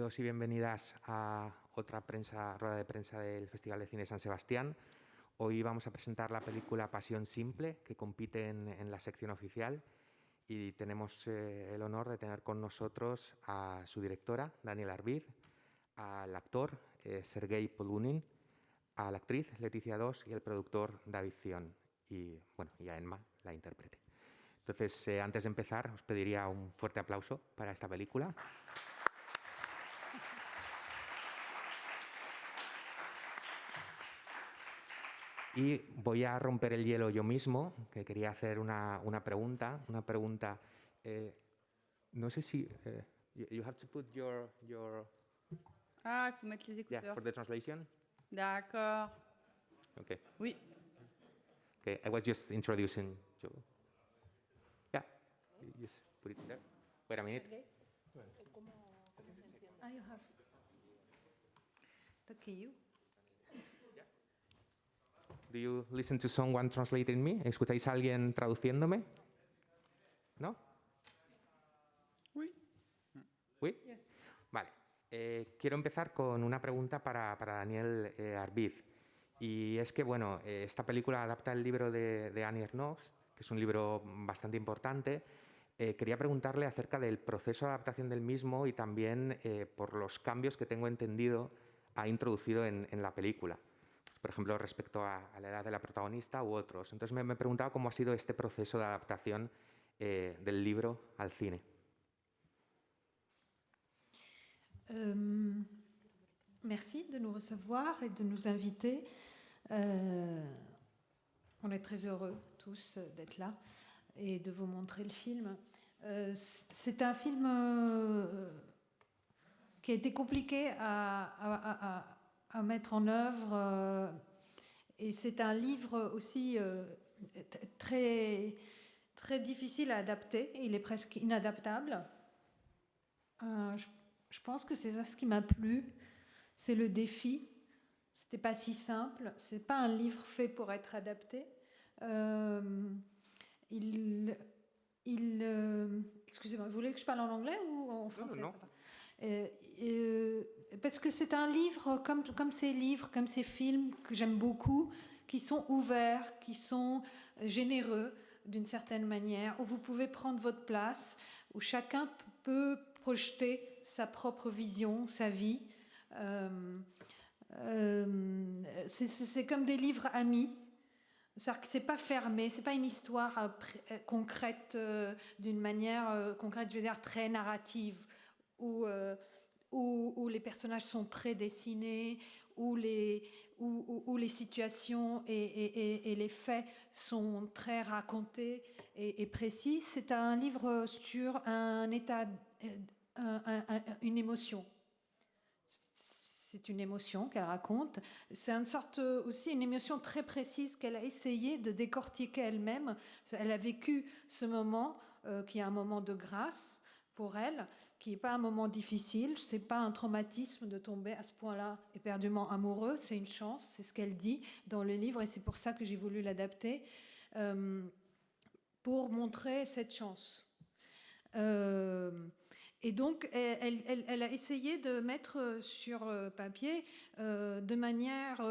bienvenidos y bienvenidas a otra rueda de prensa del Festival de Cine San Sebastián. Hoy vamos a presentar la película Pasión Simple, que compite en la sección oficial, y tenemos el honor de tener con nosotros a su directora, Daniel Arbiz, al actor Sergei Polunin, a la actriz Leticia Dos y al productor David Zion, y a Emma, la intérprete. Entonces, antes de empezar, os pediría un fuerte aplauso para esta película. Y voy a romper el hielo yo mismo, que quería hacer una pregunta. No sé si... you have to put your... Ah, il faut mettre les écouteurs. Yeah, for the translation. D'accord. Okay. Oui. Okay, I was just introducing you. Yeah, you just put it there. Wait a minute. Ah, you have. Okay, you. Do you listen to someone translating me? ¿Escucháis a alguien traduciéndome? ¿No? Oui. ¿Oui? Yes. Vale. Quiero empezar con una pregunta para Daniel Arbiz. Y es que, esta película adapta el libro de Annie Ernaux, que es un libro bastante importante. Quería preguntarle acerca del proceso de adaptación del mismo y también por los cambios que tengo entendido ha introducido en la película. Por ejemplo, respecto a la edad de la protagonista u otros. Entonces me preguntaba cómo ha sido este proceso de adaptación del libro al cine. Merci de nous recevoir et de nous inviter. On est très heureux tous d'être là et de vous montrer le film. C'est un film qui a été compliqué à mettre en œuvre et c'est un livre aussi très, très difficile à adapter. Il est presque inadaptable. Je pense que c'est ça ce qui m'a plu, c'est le défi. C'était pas si simple. C'est pas un livre fait pour être adapté. Excusez-moi, vous voulez que je parle en anglais ou en français? Non. Ça va. Parce que c'est un livre comme ces livres, comme ces films que j'aime beaucoup, qui sont ouverts, qui sont généreux d'une certaine manière, où vous pouvez prendre votre place, où chacun peut projeter sa propre vision, sa vie. C'est comme des livres amis. C'est-à-dire que c'est pas fermé, c'est pas une histoire concrète d'une manière concrète, je veux dire très narrative, où les personnages sont très dessinés, où les situations et les faits sont très racontés et précis. C'est un livre sur un état, une émotion. C'est une émotion qu'elle raconte. C'est une sorte aussi une émotion très précise qu'elle a essayé de décortiquer elle-même. Elle a vécu ce moment qui est un moment de grâce pour elle, qui n'est pas un moment difficile. C'est pas un traumatisme de tomber à ce point-là éperdument amoureux. C'est une chance. C'est ce qu'elle dit dans le livre et c'est pour ça que j'ai voulu l'adapter pour montrer cette chance. Et donc, elle a essayé de mettre sur papier de manière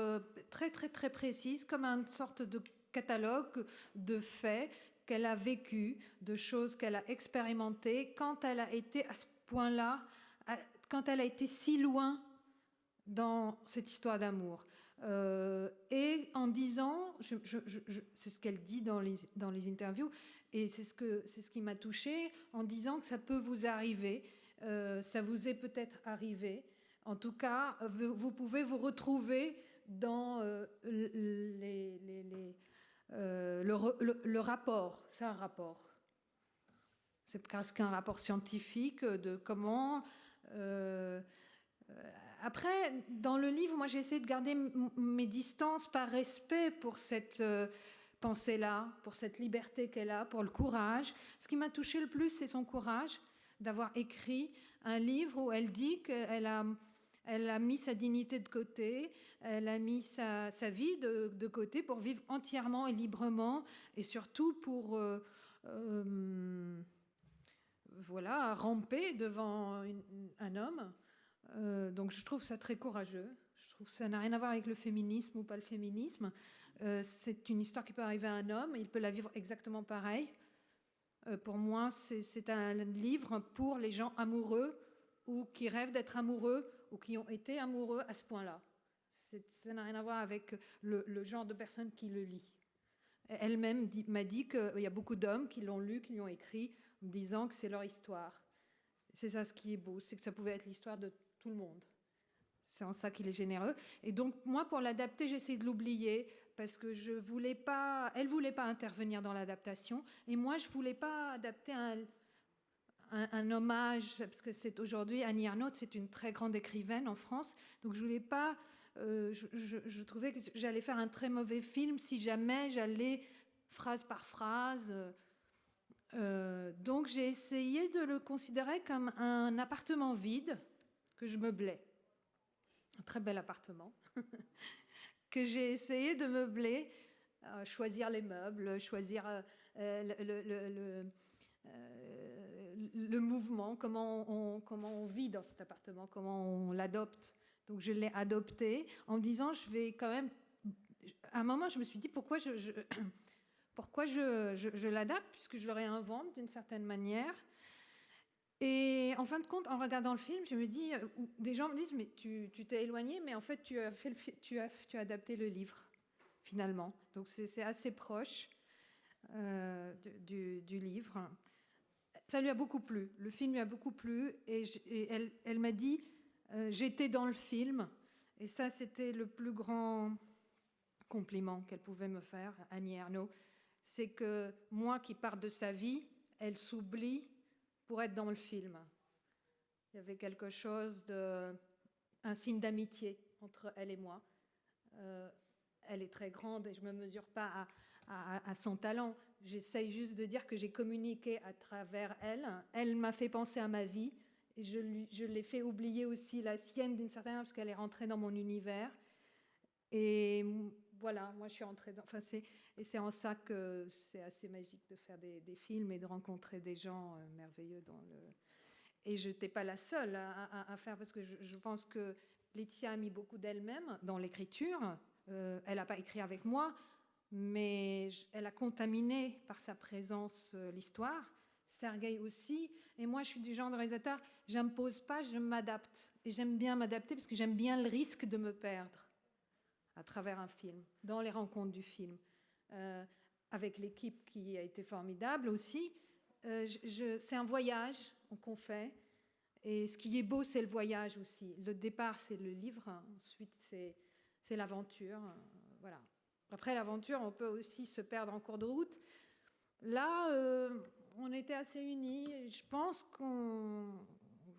très, très, très précise, comme une sorte de catalogue de faits qu'elle a vécu, de choses qu'elle a expérimentées, quand elle a été à ce point-là, quand elle a été si loin dans cette histoire d'amour. Et en disant, c'est ce qu'elle dit dans les interviews, et c'est ce qui m'a touchée, en disant que ça peut vous arriver, ça vous est peut-être arrivé. En tout cas, vous pouvez vous retrouver dans le rapport. C'est un rapport. C'est presque un rapport scientifique de comment... Après, dans le livre, moi, j'ai essayé de garder mes distances par respect pour cette pensée-là, pour cette liberté qu'elle a, pour le courage. Ce qui m'a touché le plus, c'est son courage d'avoir écrit un livre où elle dit qu'elle a mis sa dignité de côté, elle a mis sa vie de côté pour vivre entièrement et librement, et surtout pour ramper devant un homme Donc je trouve ça très courageux. Je trouve que ça n'a rien à voir avec le féminisme ou pas le féminisme. C'est une histoire qui peut arriver à un homme, il peut la vivre exactement pareil. Pour moi, c'est un livre pour les gens amoureux ou qui rêvent d'être amoureux ou qui ont été amoureux à ce point-là. Ça n'a rien à voir avec le genre de personne qui le lit. Elle-même m'a dit qu'il y a beaucoup d'hommes qui l'ont lu, qui l'ont écrit, en disant que c'est leur histoire. C'est ça ce qui est beau, c'est que ça pouvait être l'histoire de tout le monde. C'est en ça qu'il est généreux. Et donc, moi, pour l'adapter, j'ai essayé de l'oublier parce que elle voulait pas intervenir dans l'adaptation. Et moi, je voulais pas adapter un hommage, parce que c'est aujourd'hui, Annie Ernaux, c'est une très grande écrivaine en France. Donc, je voulais pas... je trouvais que j'allais faire un très mauvais film si jamais j'allais phrase par phrase... donc j'ai essayé de le considérer comme un appartement vide que je meublais. Un très bel appartement que j'ai essayé de meubler, choisir les meubles, choisir le mouvement, comment on vit dans cet appartement, comment on l'adopte. Donc je l'ai adopté en me disant, je vais quand même... À un moment, je me suis dit, pourquoi je l'adapte, puisque je le réinvente d'une certaine manière. Et en fin de compte, en regardant le film, je me dis, des gens me disent, mais tu t'es éloigné, mais en fait, tu as adapté le livre, finalement. Donc, c'est assez proche du livre. Ça lui a beaucoup plu. Le film lui a beaucoup plu. Et elle m'a dit, j'étais dans le film. Et ça, c'était le plus grand compliment qu'elle pouvait me faire, Annie Ernaux. C'est que moi qui parle de sa vie, elle s'oublie pour être dans le film. Il y avait quelque chose un signe d'amitié entre elle et moi. Elle est très grande et je ne me mesure pas à son talent. J'essaye juste de dire que j'ai communiqué à travers elle. Elle m'a fait penser à ma vie et je l'ai fait oublier aussi la sienne d'une certaine manière parce qu'elle est rentrée dans mon univers. Et voilà, moi je suis rentrée dans... Et c'est en ça que c'est assez magique de faire des films et de rencontrer des gens merveilleux dans le... Et je n'étais pas la seule à faire, parce que je pense que Laetitia a mis beaucoup d'elle-même dans l'écriture. Elle n'a pas écrit avec moi, mais elle a contaminé par sa présence l'histoire. Sergueï aussi. Et moi, je suis du genre de réalisateur, je n'impose pas, je m'adapte. Et j'aime bien m'adapter parce que j'aime bien le risque de me perdre à travers un film, dans les rencontres du film. Avec l'équipe qui a été formidable aussi. C'est un voyage qu'on fait. Et ce qui est beau, c'est le voyage aussi. Le départ, c'est le livre. Ensuite, c'est l'aventure. Voilà. Après l'aventure, on peut aussi se perdre en cours de route. Là, on était assez unis.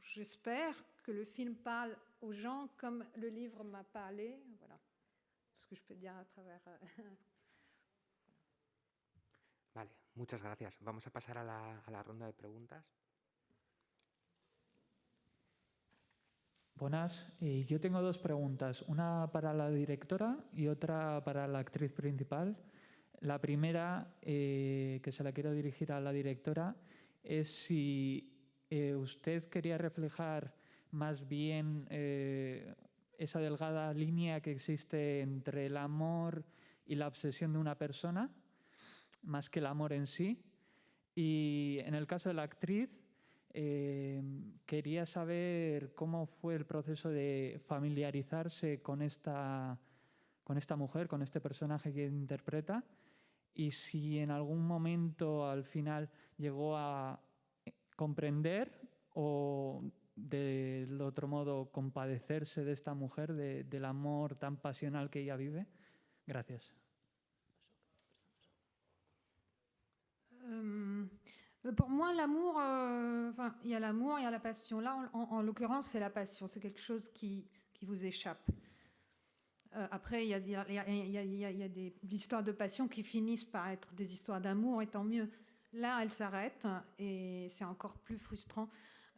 J'espère que le film parle aux gens comme le livre m'a parlé. Voilà. Ce que je peux dire à travers... Vale, muchas gracias. Vamos a pasar a la ronda de preguntas. Buenas, yo tengo dos preguntas, una para la directora y otra para la actriz principal. La primera, que se la quiero dirigir a la directora, es si usted quería reflejar más bien esa delgada línea que existe entre el amor y la obsesión de una persona, más que el amor en sí. Y en el caso de la actriz, quería saber cómo fue el proceso de familiarizarse con esta mujer, con este personaje que interpreta, y si en algún momento al final llegó a comprender o del otro modo compadecerse de esta mujer, del amor tan pasional que ella vive. Gracias. Pour moi, l'amour, il y a l'amour, il y a la passion. Là, en l'occurrence, c'est la passion. C'est quelque chose qui vous échappe. Après, il y a des histoires de passion qui finissent par être des histoires d'amour, et tant mieux. Là, elle s'arrête, et c'est encore plus frustrant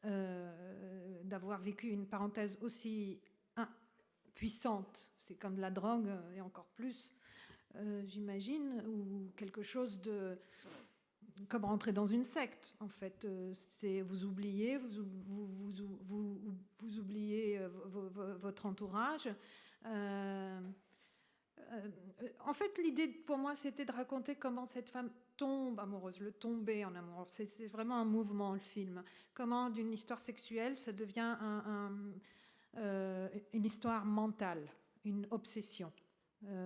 d'avoir vécu une parenthèse aussi puissante. C'est comme de la drogue, et encore plus, j'imagine, ou quelque chose comme rentrer dans une secte, en fait. C'est vous oubliez, vous oubliez votre entourage. En fait, l'idée pour moi, c'était de raconter comment cette femme tombe amoureuse, le tomber en amour. C'est vraiment un mouvement, le film. Comment d'une histoire sexuelle, ça devient une histoire mentale, une obsession.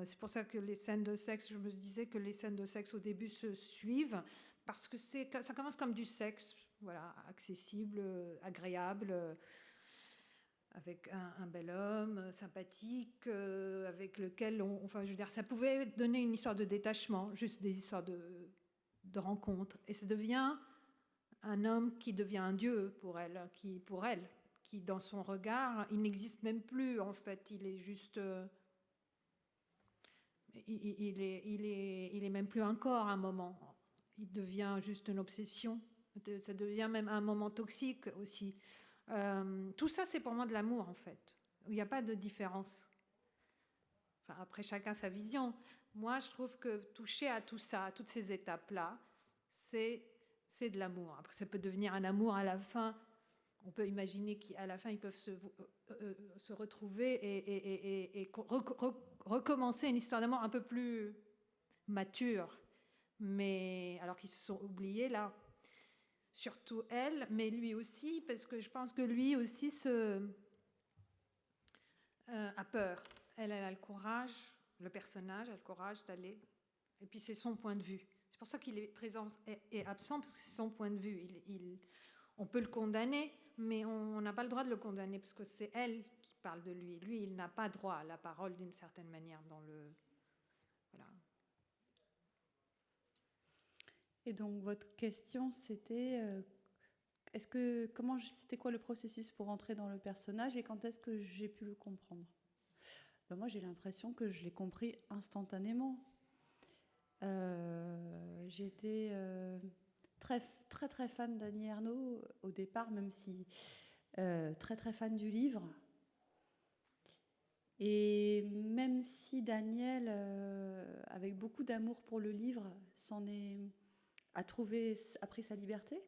C'est pour ça que les scènes de sexe, je me disais que les scènes de sexe au début se suivent, parce que ça commence comme du sexe, voilà, accessible, agréable, avec un bel homme, sympathique, avec lequel enfin, je veux dire, ça pouvait donner une histoire de détachement, juste des histoires de rencontres. Et ça devient un homme qui devient un dieu pour elle, qui dans son regard, il n'existe même plus, en fait, il est juste... Il est même plus un corps à un moment. Il devient juste une obsession. Ça devient même un moment toxique aussi. Tout ça, c'est pour moi de l'amour, en fait. Il n'y a pas de différence. Enfin, après, chacun sa vision. Moi, je trouve que toucher à tout ça, à toutes ces étapes-là, c'est de l'amour. Après, ça peut devenir un amour à la fin. On peut imaginer qu'à la fin, ils peuvent se retrouver et recommencer une histoire d'amour un peu plus mature. Mais alors qu'ils se sont oubliés là, surtout elle, mais lui aussi, parce que je pense que lui aussi a peur. Elle a le courage, le personnage a le courage d'aller. Et puis c'est son point de vue. C'est pour ça qu'il est présent et absent, parce que c'est son point de vue. On peut le condamner, mais on n'a pas le droit de le condamner, parce que c'est elle qui parle de lui. Lui, il n'a pas droit à la parole d'une certaine manière dans le... Voilà. Et donc, votre question, c'était... c'était quoi le processus pour entrer dans le personnage et quand est-ce que j'ai pu le comprendre? Moi, j'ai l'impression que je l'ai compris instantanément. J'étais très, très, très fan d'Annie Ernaux au départ, même si très, très fan du livre. Et même si Daniel, avec beaucoup d'amour pour le livre, a pris sa liberté,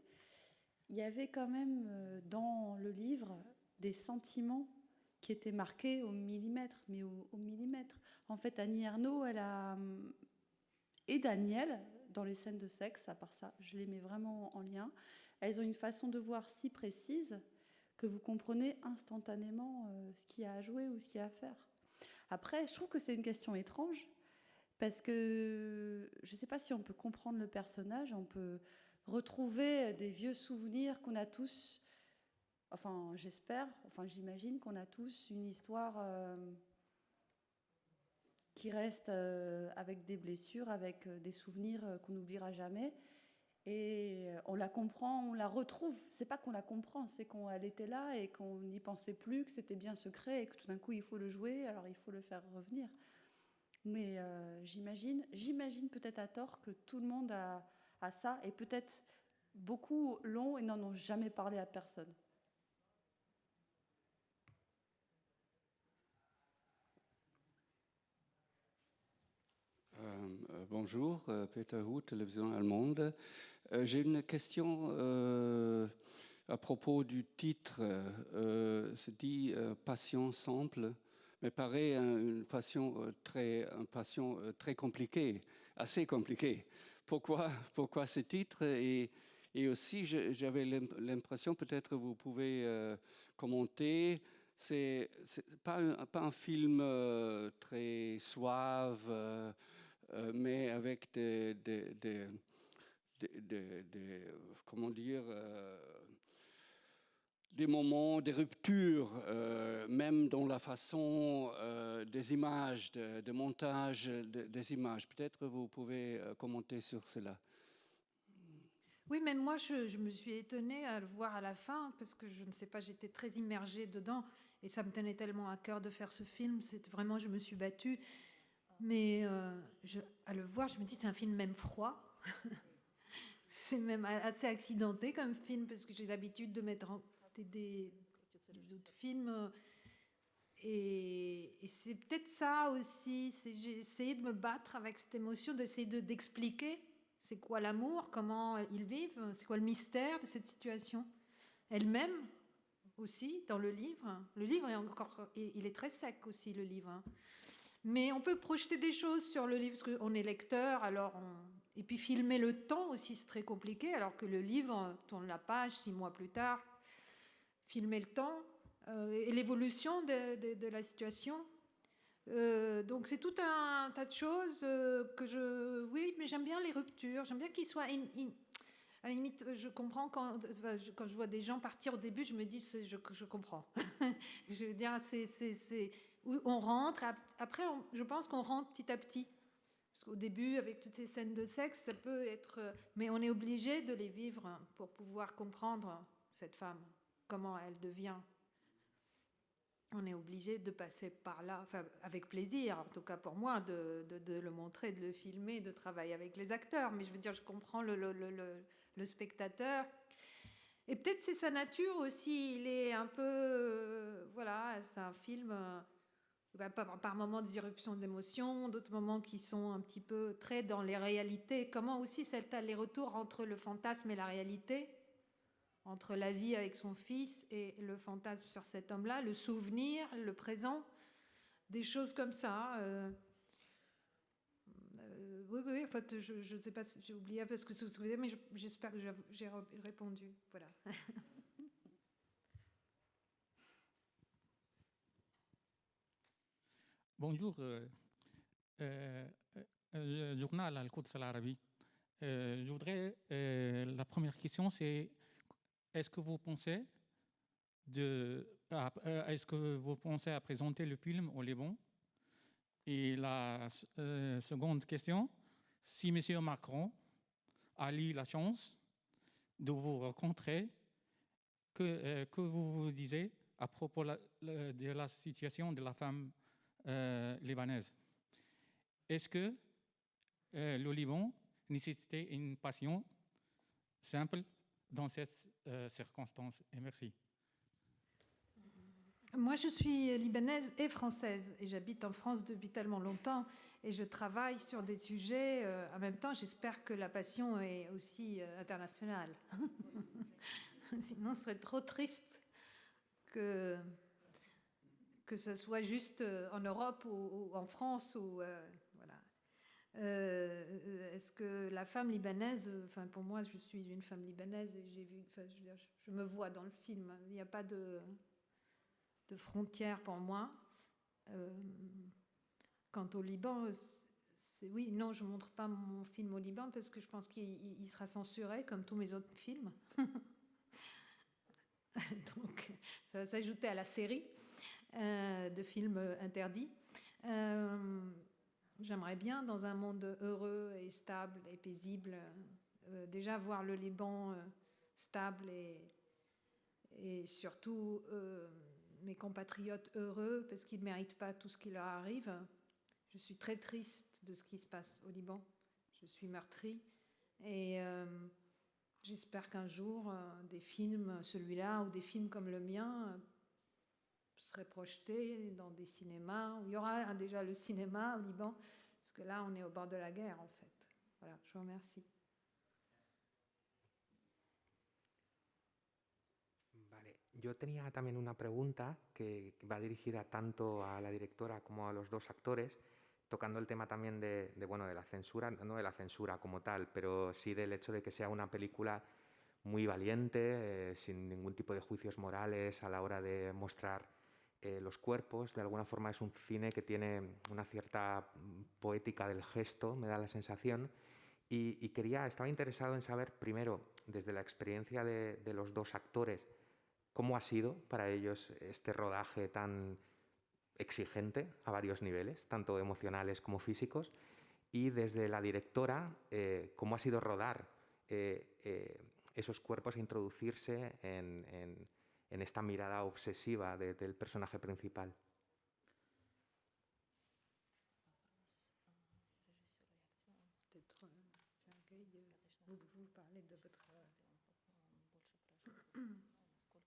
il y avait quand même dans le livre des sentiments qui étaient marqués au millimètre, mais au millimètre. En fait, Annie Ernaux, et Daniel, dans les scènes de sexe, à part ça, je les mets vraiment en lien, elles ont une façon de voir si précise que vous comprenez instantanément ce qu'il y a à jouer ou ce qu'il y a à faire. Après, je trouve que c'est une question étrange, parce que je ne sais pas si on peut comprendre le personnage, on peut retrouver des vieux souvenirs qu'on a tous, enfin j'imagine qu'on a tous une histoire qui reste avec des blessures, avec des souvenirs qu'on n'oubliera jamais. Et on la comprend, on la retrouve. C'est pas qu'on la comprend, c'est qu'elle était là et qu'on n'y pensait plus, que c'était bien secret et que tout d'un coup il faut le jouer, alors il faut le faire revenir. Mais j'imagine peut-être à tort que tout le monde a ça, et peut-être beaucoup l'ont et n'en ont jamais parlé à personne. Bonjour, Peter Hu, télévision allemande. J'ai une question à propos du titre. C'est dit passion simple, mais paraît une passion très compliquée, assez compliquée. Pourquoi ce titre? Et aussi, j'avais l'impression, peut-être vous pouvez commenter, c'est pas un film très suave, mais avec comment dire, des moments de rupture, même dans la façon des images, de montage des images. Peut-être vous pouvez commenter sur cela. Oui, même moi, je me suis étonnée à le voir à la fin, parce que je ne sais pas, j'étais très immergée dedans, et ça me tenait tellement à cœur de faire ce film. C'était vraiment, je me suis battue. Mais à le voir, je me dis, c'est un film même froid. C'est même assez accidenté comme film, parce que j'ai l'habitude de mettre des autres films. Et c'est peut-être ça aussi. J'ai essayé de me battre avec cette émotion, d'essayer d'expliquer C'est quoi l'amour? Comment ils vivent? C'est quoi le mystère de cette situation? Elle-même aussi, dans le livre. Le livre est encore, il est très sec aussi, le livre. Hein. Mais on peut projeter des choses sur le livre, parce qu'on est lecteur, alors et puis filmer le temps aussi, c'est très compliqué, alors que le livre, on tourne la page 6 mois plus tard, filmer le temps et l'évolution de la situation. Donc c'est tout un tas de choses oui, mais j'aime bien les ruptures, j'aime bien qu'ils soient à la limite, je comprends quand je vois des gens partir au début, je me dis je comprends. Je veux dire, c'est où on rentre, après je pense qu'on rentre petit à petit, parce qu'au début avec toutes ces scènes de sexe, ça peut être, mais on est obligé de les vivre pour pouvoir comprendre cette femme, comment elle devient. On est obligé de passer par là, enfin, avec plaisir, en tout cas pour moi, de le montrer, de le filmer, de travailler avec les acteurs. Mais je veux dire, je comprends le spectateur. Et peut-être c'est sa nature aussi. Il est un peu... voilà, c'est un film par moments des irruptions d'émotions, d'autres moments qui sont un petit peu très dans les réalités. Comment aussi cet aller-retour entre le fantasme et la réalité, entre la vie avec son fils et le fantasme sur cet homme-là, le souvenir, le présent, des choses comme ça. Oui, en fait, je ne sais pas si j'ai oublié parce que vous savez, mais j'espère que j'ai répondu. Voilà. Bonjour, journal Al-Quds Al-Arabi. Je voudrais, la première question, c'est est-ce que vous pensez à présenter le film au Liban? Et la seconde question, si M. Macron a eu la chance de vous rencontrer, que vous disiez à propos de la situation de la femme libanaise? Est-ce que le Liban nécessitait une passion simple dans cette circonstance? Et merci. Moi, je suis libanaise et française et j'habite en France depuis tellement longtemps et je travaille sur des sujets. En même temps, j'espère que la passion est aussi internationale. Sinon, ce serait trop triste que ce soit juste en Europe ou en France. Voilà. Est-ce que la femme libanaise, enfin pour moi, je suis une femme libanaise et j'ai vu, je me vois dans le film. Il n'y a pas de frontières pour moi. Quant au Liban, oui, non, je ne montre pas mon film au Liban parce que je pense qu'il sera censuré comme tous mes autres films. Donc, ça va s'ajouter à la série de films interdits. J'aimerais bien, dans un monde heureux et stable et paisible, déjà voir le Liban stable et surtout mes compatriotes heureux parce qu'ils ne méritent pas tout ce qui leur arrive. Je suis très triste de ce qui se passe au Liban. Je suis meurtrie et j'espère qu'un jour des films, celui-là ou des films comme le mien, seraient projetés dans des cinémas où il y aura déjà le cinéma au Liban, parce que là on est au bord de la guerre en fait. Voilà, je vous remercie. Yo tenía también una pregunta que va dirigida tanto a la directora como a los dos actores, tocando el tema también de la censura, no de la censura como tal, pero sí del hecho de que sea una película muy valiente, sin ningún tipo de juicios morales a la hora de mostrar los cuerpos. De alguna forma es un cine que tiene una cierta poética del gesto, me da la sensación, y estaba interesado en saber, primero, desde la experiencia de los dos actores, ¿cómo ha sido para ellos este rodaje tan exigente a varios niveles, tanto emocionales como físicos? Y desde la directora, ¿cómo ha sido rodar esos cuerpos e introducirse en esta mirada obsesiva del personaje principal?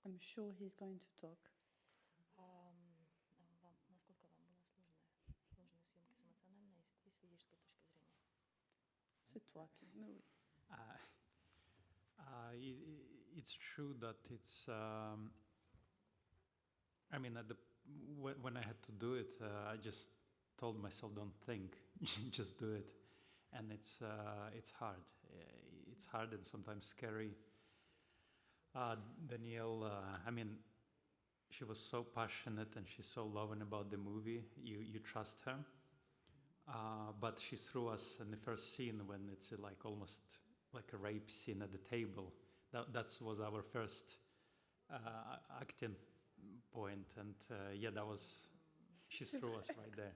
I'm sure he's going to talk. c'est toi. Mais oui. It's true that it's. I mean, when I had to do it, I just told myself, "Don't think, just do it," and it's hard. It's hard and sometimes scary. Danielle, I mean, she was so passionate and she's so loving about the movie. You trust her, but she threw us in the first scene when it's like almost like a rape scene at the table. That was our first acting point, and yeah, that was she threw us right there.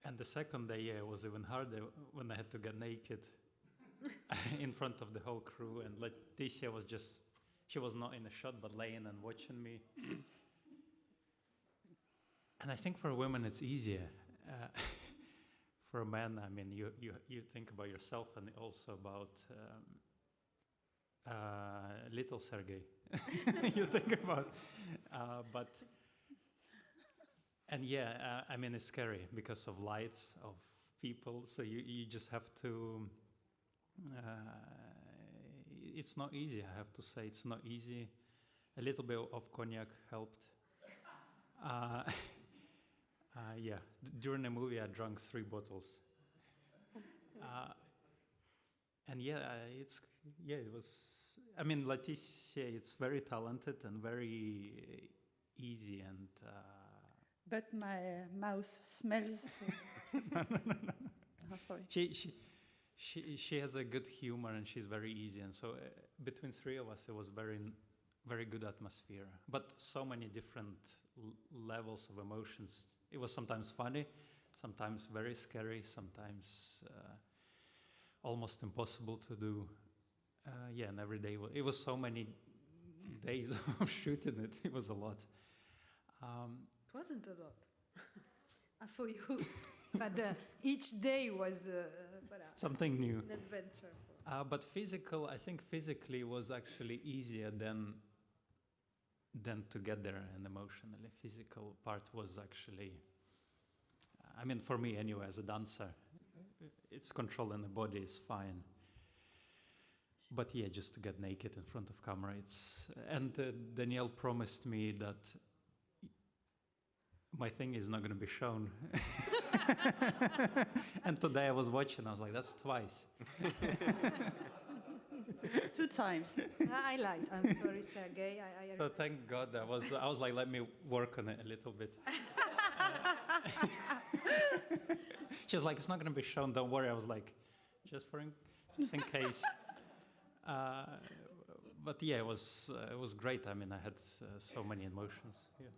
And the second day, yeah, it was even harder when I had to get naked in front of the whole crew, and Leticia was just, she was not in the shot, but laying and watching me. And I think for women it's easier. For a man, I mean, you think about yourself and also about little Sergei. You think about, and yeah, I mean, it's scary because of lights, of people, so you just have to, it's not easy, I have to say, it's not easy. A little bit of cognac helped. Yeah, during the movie I drank 3 bottles. And yeah, it was, I mean, Leticia, it's very talented and very easy, and But my mouth smells. no. Oh, sorry. She has a good humor and she's very easy, and so between 3 of us it was very good atmosphere, but so many different levels of emotions. It was sometimes funny, sometimes very scary, sometimes almost impossible to do. Yeah, and every day it was so many days of shooting it. It was a lot. It wasn't a lot for you, but each day was Something new. an adventure. But I think physically was actually easier than to get there, and emotionally. Physical part was actually, I mean, for me anyway, as a dancer, it's controlling the body is fine. But yeah, just to get naked in front of camera, and Danielle promised me that my thing is not going to be shown. And today I was watching, I was like, that's twice. 2 times. I lied. I'm sorry, Sergei. So thank God I was like, let me work on it a little bit. She was like, it's not going to be shown, don't worry. I was like, just in case. But yeah, it was great. I mean, I had so many emotions. Yeah.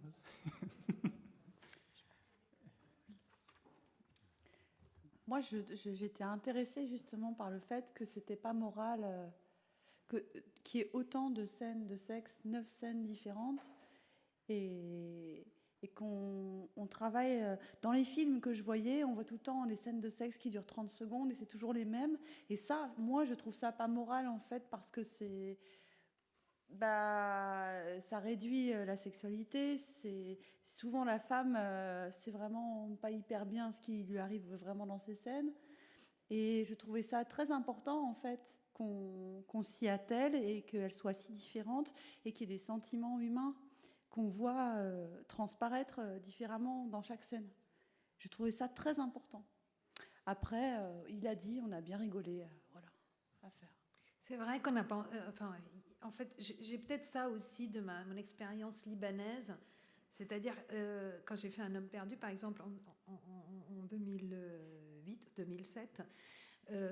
Moi, j'étais intéressée justement par le fait que c'était pas moral, qu'il y ait autant de scènes de sexe, 9 scènes différentes, et qu'on travaille. Dans les films que je voyais, on voit tout le temps des scènes de sexe qui durent 30 secondes, et c'est toujours les mêmes. Et ça, moi, je trouve ça pas moral, en fait, parce que ça réduit la sexualité. C'est souvent la femme, c'est vraiment pas hyper bien ce qui lui arrive vraiment dans ces scènes. Et je trouvais ça très important, en fait, qu'on s'y attelle et qu'elle soit si différente, et qu'il y ait des sentiments humains qu'on voit transparaître différemment dans chaque scène. Je trouvais ça très important. Après, il a dit, on a bien rigolé, voilà, à faire. C'est vrai qu'on n'a pas... en fait, j'ai peut-être ça aussi de mon expérience libanaise. C'est-à-dire, quand j'ai fait Un homme perdu, par exemple, en 2008-2007,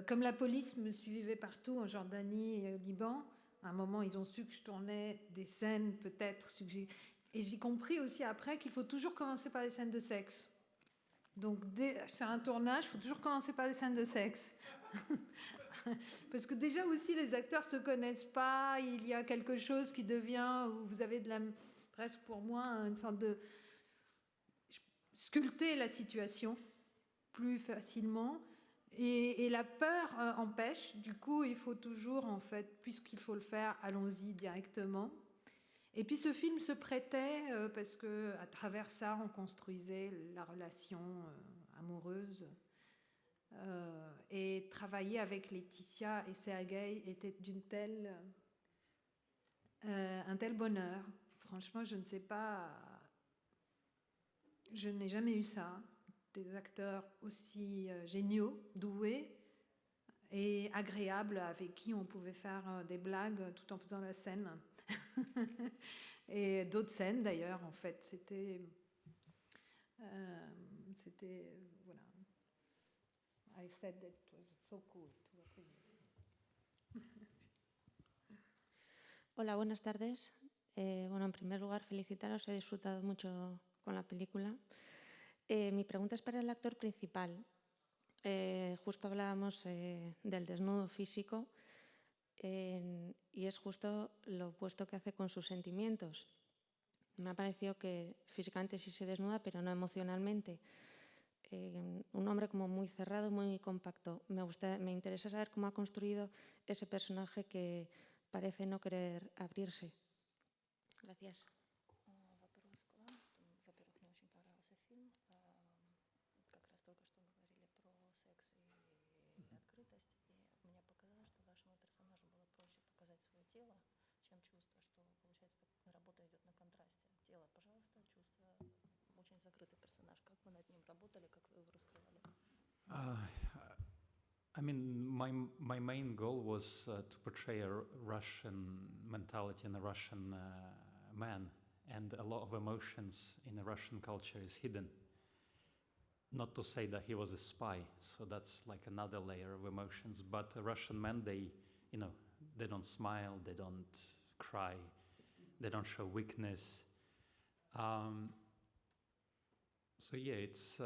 comme la police me suivait partout, en Jordanie et au Liban, à un moment, ils ont su que je tournais des scènes, peut-être... Et j'ai compris aussi après qu'il faut toujours commencer par des scènes de sexe. Donc, sur un tournage, il faut toujours commencer par des scènes de sexe. Parce que déjà aussi, les acteurs ne se connaissent pas, il y a quelque chose qui devient, où vous avez presque pour moi, une sorte de sculpter la situation plus facilement. Et la peur empêche, du coup, il faut toujours, en fait, puisqu'il faut le faire, allons-y directement. Et puis ce film se prêtait, parce qu'à travers ça, on construisait la relation amoureuse. Et travailler avec Laetitia et Sergueï était un tel bonheur. Franchement, je ne sais pas, je n'ai jamais eu ça. Des acteurs aussi géniaux, doués et agréables, avec qui on pouvait faire des blagues tout en faisant la scène. Et d'autres scènes d'ailleurs, en fait, c'était voilà. I said that it was so cool to work with you. Hola, buenas tardes. Bueno, en primer lugar, felicitaros, he disfrutado mucho con la película. Mi pregunta es para el actor principal. Justo hablábamos del desnudo físico y es justo lo opuesto que hace con sus sentimientos. Me ha parecido que físicamente sí se desnuda, pero no emocionalmente. Un hombre como muy cerrado, muy compacto. Me interesa saber cómo ha construido ese personaje que parece no querer abrirse. Gracias. I mean, my main goal was to portray a Russian mentality and a Russian man, and a lot of emotions in the Russian culture is hidden. Not to say that he was a spy, so that's like another layer of emotions. But Russian men, they don't smile, they don't cry, they don't show weakness. So yeah, it's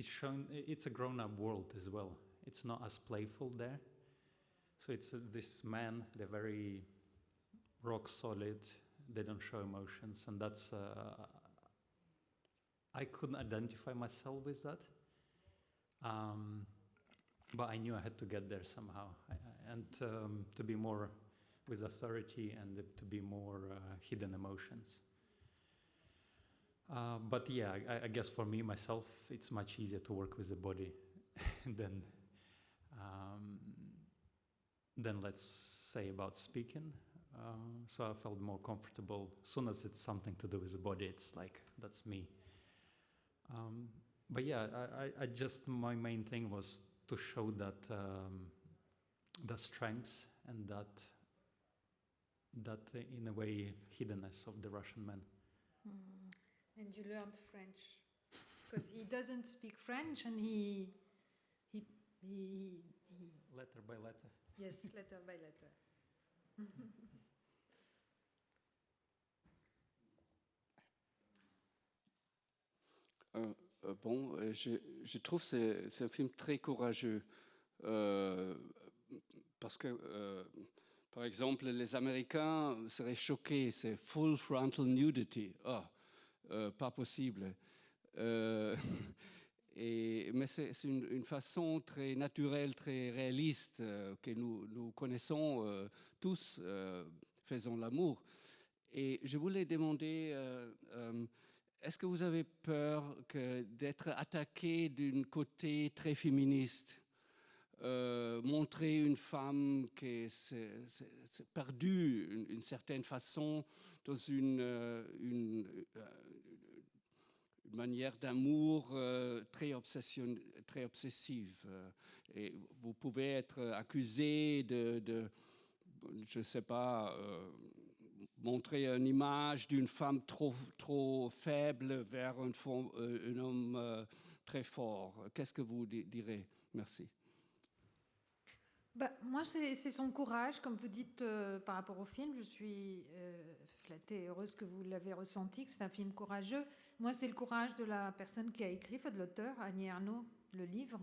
shown. It's a grown-up world as well. It's not as playful there. So it's this man. They're very rock solid. They don't show emotions, and that's. I couldn't identify myself with that, but I knew I had to get there somehow, and to be more with authority and to be more hidden emotions. But yeah, I guess for me, myself, it's much easier to work with the body than let's say about speaking. So I felt more comfortable. As soon as it's something to do with the body, it's like, that's me. But yeah, I just, my main thing was to show that the strengths and that in a way hiddenness of the Russian man. And you learned French because he doesn't speak French, and he letter by letter. Yes, letter by letter. Je trouve que c'est un film très courageux parce que, par exemple, les Américains seraient choqués, c'est full frontal nudity. Pas possible. Mais c'est une façon très naturelle, très réaliste que nous connaissons tous, faisons l'amour. Et je voulais demander, est-ce que vous avez peur d'être attaqué d'un côté très féministe, montrer une femme qui s'est perdue d'une certaine façon dans une manière d'amour très obsessive. Et vous pouvez être accusé de je ne sais pas, montrer une image d'une femme trop faible vers un homme très fort. Qu'est-ce que vous direz? Merci. Moi, c'est son courage, comme vous dites par rapport au film. Je suis flattée et heureuse que vous l'avez ressenti, que c'est un film courageux. Moi, c'est le courage de la personne qui a écrit, de l'auteur, Annie Ernaux, le livre.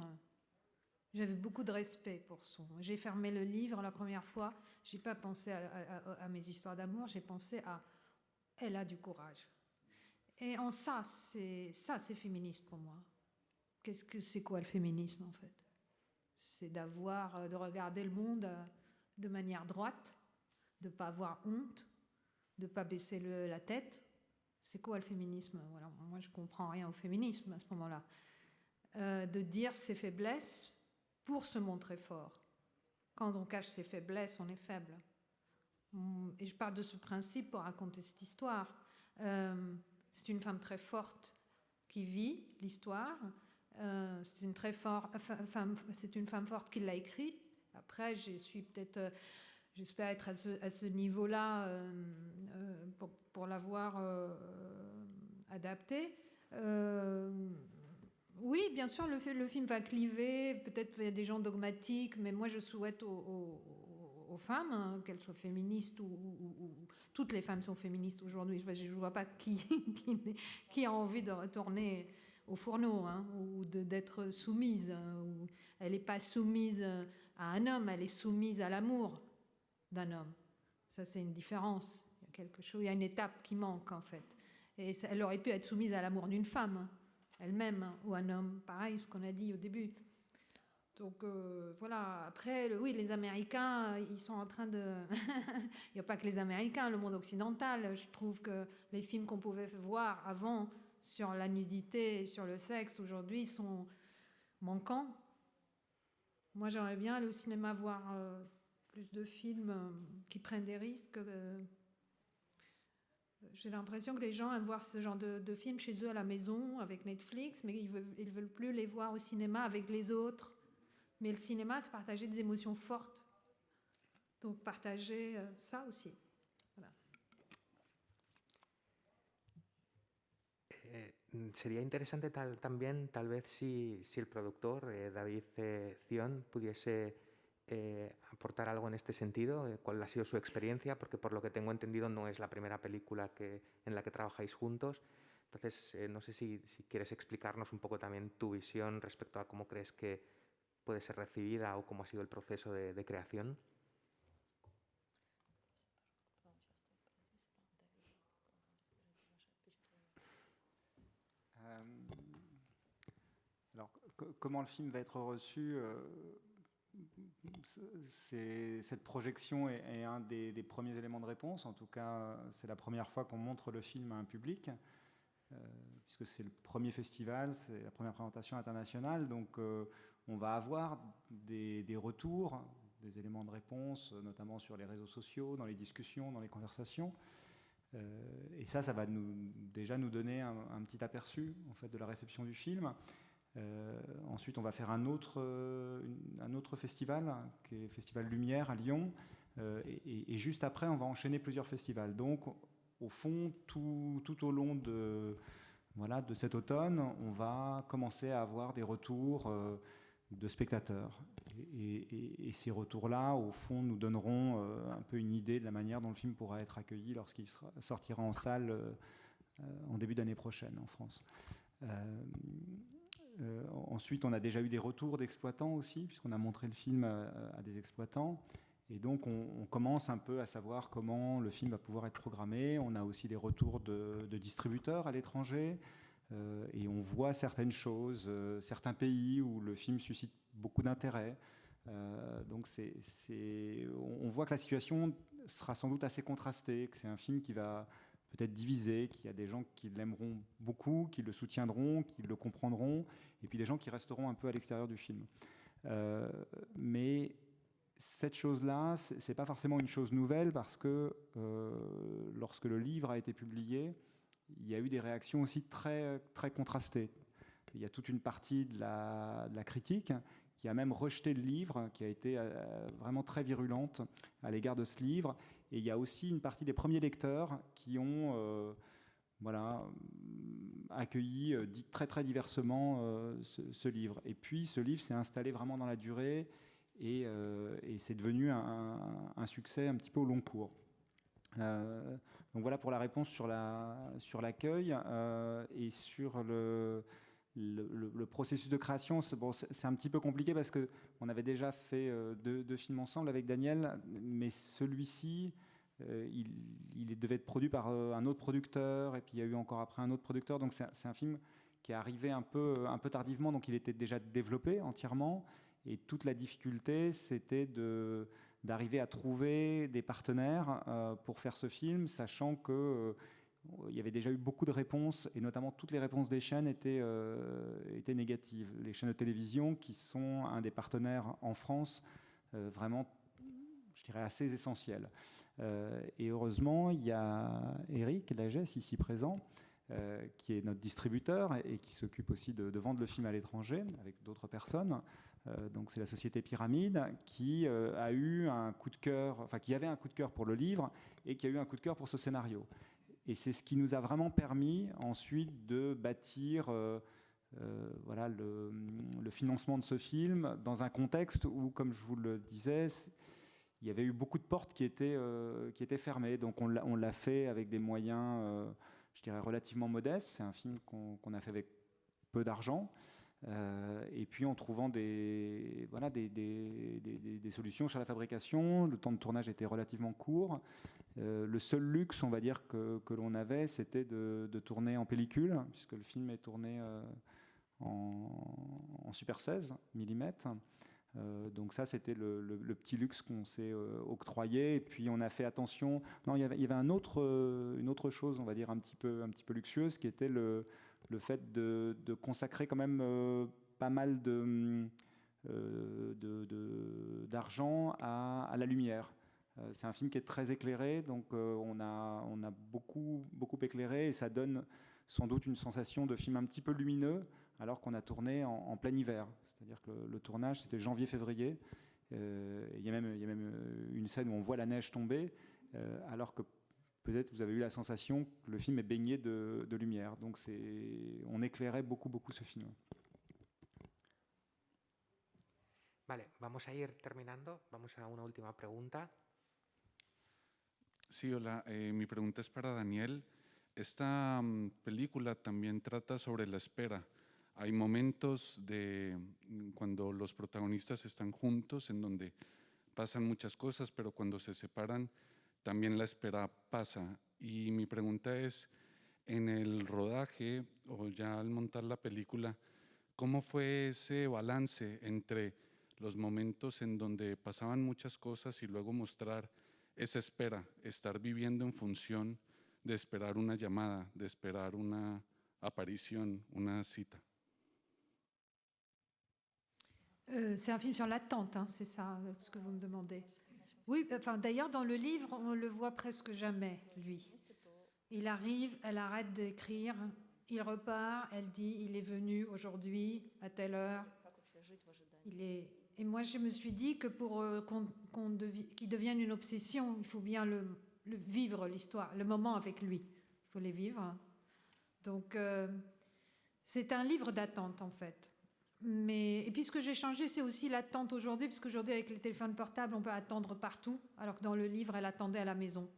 J'avais beaucoup de respect pour son... J'ai fermé le livre la première fois. Je n'ai pas pensé à mes histoires d'amour, j'ai pensé à... Elle a du courage. Et en ça, c'est féministe pour moi. C'est quoi le féminisme, en fait? C'est de regarder le monde de manière droite, de ne pas avoir honte, de ne pas baisser la tête. C'est quoi le féminisme? Voilà, moi, je ne comprends rien au féminisme à ce moment-là. de dire ses faiblesses pour se montrer fort. Quand on cache ses faiblesses, on est faible. Et je parle de ce principe pour raconter cette histoire. C'est une femme très forte qui vit l'histoire. C'est une femme forte qui l'a écrite. Après, je suis peut-être, j'espère être à ce niveau-là pour l'avoir adapté. Oui, bien sûr, le film va cliver. Peut-être qu'il y a des gens dogmatiques, mais moi, je souhaite aux femmes, hein, qu'elles soient féministes ou toutes les femmes sont féministes aujourd'hui. Je ne vois pas qui a envie de retourner au fourneau, hein, ou d'être soumise. Elle n'est pas soumise à un homme, elle est soumise à l'amour d'un homme. Ça, c'est une différence. Il y a quelque chose, il y a une étape qui manque, en fait. Et elle aurait pu être soumise à l'amour d'une femme, hein, elle-même, hein, ou un homme. Pareil, ce qu'on a dit au début. Donc voilà, après, oui, les Américains, ils sont en train de... Il n'y a pas que les Américains, le monde occidental. Je trouve que les films qu'on pouvait voir avant sur la nudité et sur le sexe, aujourd'hui, sont manquants. Moi, j'aimerais bien aller au cinéma voir plus de films qui prennent des risques. J'ai l'impression que les gens aiment voir ce genre de films chez eux à la maison, avec Netflix, mais ils ne veulent plus les voir au cinéma avec les autres. Mais le cinéma, c'est partager des émotions fortes. Donc, partager ça aussi. Voilà. Sería interesante también, tal vez, si el productor, David Zion, pudiese aportar algo en este sentido. ¿Cuál ha sido su experiencia? Porque, por lo que tengo entendido, no es la primera película en la que trabajáis juntos. Entonces, no sé si quieres explicarnos un poco también tu visión respecto a cómo crees que puede ser recibida o cómo ha sido el proceso de creación. Alors, comment le film va être reçu, cette projection est un des premiers éléments de réponse. En tout cas, c'est la première fois qu'on montre le film à un public, puisque c'est le premier festival, c'est la première présentation internationale. Donc, on va avoir des retours, des éléments de réponse, notamment sur les réseaux sociaux, dans les discussions, dans les conversations. Et ça va déjà nous donner un petit aperçu en fait, de la réception du film. Ensuite, on va faire un autre festival, qui est le Festival Lumière à Lyon. Et juste après, on va enchaîner plusieurs festivals. Donc, au fond, tout au long de cet automne, on va commencer à avoir des retours de spectateurs. Et ces retours-là, au fond, nous donneront un peu une idée de la manière dont le film pourra être accueilli lorsqu'il sortira en salle en début d'année prochaine en France. Ensuite, on a déjà eu des retours d'exploitants aussi, puisqu'on a montré le film à des exploitants. Et donc, on commence un peu à savoir comment le film va pouvoir être programmé. On a aussi des retours de distributeurs à l'étranger. Et on voit certaines choses, certains pays où le film suscite beaucoup d'intérêt. Donc on voit que la situation sera sans doute assez contrastée, que c'est un film qui va peut-être diviser, qu'il y a des gens qui l'aimeront beaucoup, qui le soutiendront, qui le comprendront, et puis des gens qui resteront un peu à l'extérieur du film. Mais cette chose-là, c'est pas forcément une chose nouvelle, parce que lorsque le livre a été publié, il y a eu des réactions aussi très, très contrastées. Il y a toute une partie de la critique qui a même rejeté le livre, qui a été vraiment très virulente à l'égard de ce livre. Et il y a aussi une partie des premiers lecteurs qui ont accueilli très, très diversement ce livre. Et puis, ce livre s'est installé vraiment dans la durée et c'est devenu un succès un petit peu au long cours. Donc voilà pour la réponse sur l'accueil et sur le processus de création. C'est un petit peu compliqué parce qu'on avait déjà fait deux films ensemble avec Daniel, mais celui-ci, il devait être produit par un autre producteur, et puis il y a eu encore après un autre producteur. Donc c'est un film qui est arrivé un peu tardivement, donc il était déjà développé entièrement. Et toute la difficulté, c'était d'arriver à trouver des partenaires pour faire ce film, sachant que il y avait déjà eu beaucoup de réponses, et notamment toutes les réponses des chaînes étaient négatives. Les chaînes de télévision, qui sont un des partenaires en France, vraiment, je dirais, assez essentiels. Et heureusement, il y a Eric Lagesse, ici présent, qui est notre distributeur et qui s'occupe aussi de vendre le film à l'étranger avec d'autres personnes. Donc c'est la société Pyramide qui a eu un coup de cœur, enfin qui avait un coup de cœur pour le livre et qui a eu un coup de cœur pour ce scénario. Et c'est ce qui nous a vraiment permis ensuite de bâtir voilà, le financement de ce film dans un contexte où, comme je vous le disais, il y avait eu beaucoup de portes qui étaient fermées. Donc on l'a fait avec des moyens, je dirais, relativement modestes. C'est un film qu'on a fait avec peu d'argent. Et puis en trouvant des solutions sur la fabrication. Le temps de tournage était relativement court. Le seul luxe, on va dire, que l'on avait, c'était de tourner en pellicule, puisque le film est tourné en Super 16 mm. Donc ça, c'était le petit luxe qu'on s'est octroyé. Et puis on a fait attention. Non, il y avait une autre chose, on va dire, un petit peu luxueuse, qui était le fait de consacrer quand même pas mal d'argent à la lumière. C'est un film qui est très éclairé, donc on a beaucoup éclairé, et ça donne sans doute une sensation de film un petit peu lumineux, alors qu'on a tourné en plein hiver. C'est-à-dire que le tournage, c'était janvier-février. Il y a même une scène où on voit la neige tomber, alors que peut-être vous avez eu la sensation que le film est baigné de lumière. Donc on éclairait beaucoup ce film. Vale, vamos a ir terminando. Vamos a una última pregunta. Sí, hola. Mi pregunta es para Daniel. Esta película también trata sobre la espera. Hay momentos cuando los protagonistas están juntos en donde pasan muchas cosas, pero cuando se separan también la espera pasa. Y mi pregunta es, en el rodaje o ya al montar la película, ¿cómo fue ese balance entre los momentos en donde pasaban muchas cosas y luego mostrar esa espera, estar viviendo en función de esperar una llamada, de esperar una aparición, una cita? C'est un film sur l'attente, hein, c'est ça ce que vous me demandez. Oui, enfin, d'ailleurs, dans le livre, on le voit presque jamais, lui. Il arrive, elle arrête d'écrire, il repart, elle dit, il est venu aujourd'hui, à telle heure. Et moi, je me suis dit que pour qu'il devienne une obsession, il faut bien le vivre, l'histoire, le moment avec lui. Il faut les vivre. Donc, c'est un livre d'attente, en fait. Et puis ce que j'ai changé, c'est aussi l'attente aujourd'hui, parce qu'aujourd'hui, avec les téléphones portables, on peut attendre partout, alors que dans le livre, elle attendait à la maison.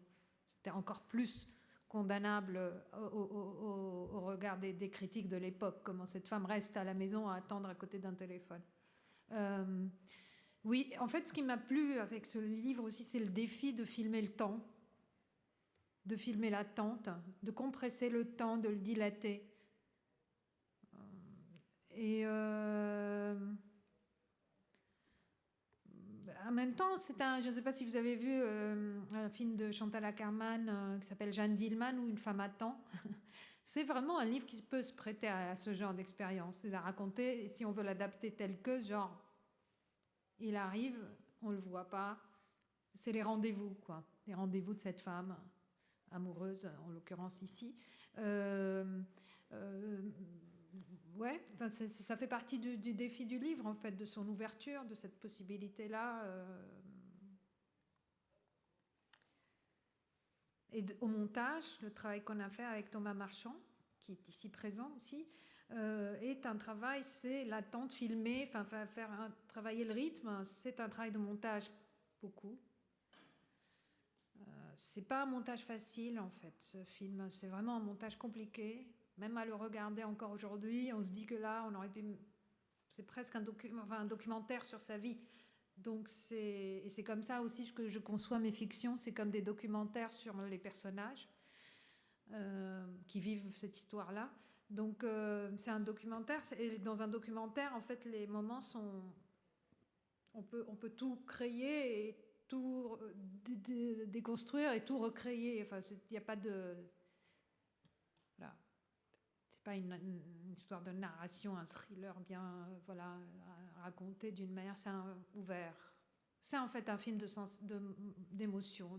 C'était encore plus condamnable au regard des critiques de l'époque, comment cette femme reste à la maison à attendre à côté d'un téléphone. Oui, en fait, ce qui m'a plu avec ce livre aussi, c'est le défi de filmer le temps, de filmer l'attente, de compresser le temps, de le dilater. Et en même temps, je ne sais pas si vous avez vu un film de Chantal Akerman qui s'appelle Jeanne Dillman, où une femme attend. C'est vraiment un livre qui peut se prêter à ce genre d'expérience. C'est à raconter, et si on veut l'adapter tel que, genre, il arrive, on ne le voit pas. C'est les rendez-vous, quoi. Les rendez-vous de cette femme amoureuse, en l'occurrence ici. Ouais, enfin, ça fait partie du défi du livre, en fait, de son ouverture, de cette possibilité-là. Et au montage, le travail qu'on a fait avec Thomas Marchand, qui est ici présent aussi, est un travail, c'est l'attente filmée, enfin travailler le rythme, c'est un travail de montage beaucoup. C'est pas un montage facile, en fait, ce film. C'est vraiment un montage compliqué. Même à le regarder encore aujourd'hui, on se dit que là, on aurait pu... C'est presque un documentaire sur sa vie. Donc c'est comme ça aussi que je conçois mes fictions. C'est comme des documentaires sur les personnages qui vivent cette histoire-là. Donc c'est un documentaire. Et dans un documentaire, en fait, les moments sont... On peut tout créer et tout déconstruire et tout recréer. Enfin, il n'y a pas de... pas une histoire de narration, un thriller bien voilà, raconté d'une manière, c'est ouvert. C'est en fait un film d'émotion,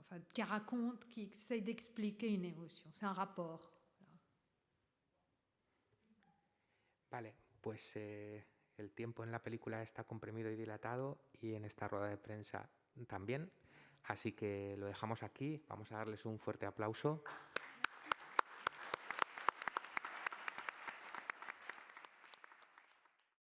enfin, qui raconte, qui essaye d'expliquer une émotion. C'est un rapport. Vale, pues el tiempo en la película está comprimido y dilatado y en esta rueda de prensa también. Así que lo dejamos aquí. Vamos a darles un fuerte aplauso.